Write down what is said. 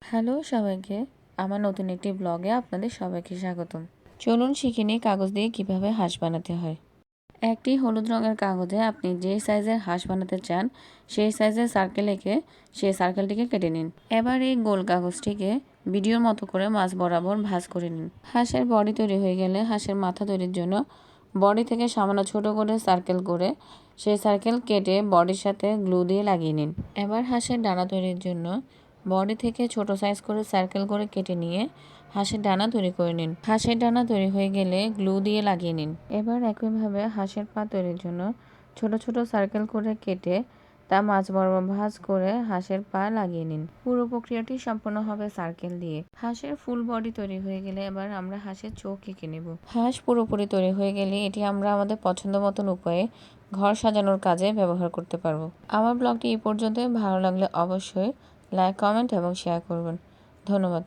Hello সবাইকে, আমার নতুন একটি ব্লগে আপনাদের সবাইকে স্বাগতম। চলুন শিখে নিই কাগজ দিয়ে কিভাবে হাঁস বানাতে হয়। একটি হলুদ রঙের কাগজে আপনি যে সাইজের হাঁস বানাতে চান সেই সাইজের সার্কেল এঁকে সেই সার্কেলটিকে কেটে নিন। এবার এই গোল কাগজটিকে ভিডিওর মতো করে মাঝ বরাবর ভাঁজ করে নিন। হাঁসের বডি তৈরি হয়ে গেলে হাঁসের মাথা তৈরির জন্য বডি থেকে সামান্য ছোট করে সার্কেল করে সেই সার্কেল কেটে বডির সাথে গ্লু দিয়ে লাগিয়ে নিন। এবার হাঁসের ডানা তৈরির জন্য বডি থেকে ছোট সাইজ করে সার্কেল করে কেটে নিয়ে হাঁসের ডানা তৈরি করে নিন। হাঁসের ডানা তৈরি হয়ে গেলে গ্লু দিয়ে লাগিয়ে নিন। এবার একইভাবে হাঁসের পা তৈরির জন্য ছোট ছোট সার্কেল করে কেটে তা মাঝ বরাবর ভাঁজ করে হাঁসের পা লাগিয়ে নিন। পুরো প্রক্রিয়াটি সম্পন্ন হবে সার্কেল দিয়ে। হাঁসের ফুল বডি তৈরি হয়ে গেলে এবার আমরা হাঁসের চোখ এঁকে নেব। হাঁস পুরোপুরি তৈরি হয়ে গেলে এটি আমরা আমাদের পছন্দ মতন উপায়ে ঘর সাজানোর কাজে ব্যবহার করতে পারবো। আমার ব্লগটি এই পর্যন্তই। ভালো লাগলে অবশ্যই লাইক, কমেন্ট এবং শেয়ার করবেন। ধন্যবাদ।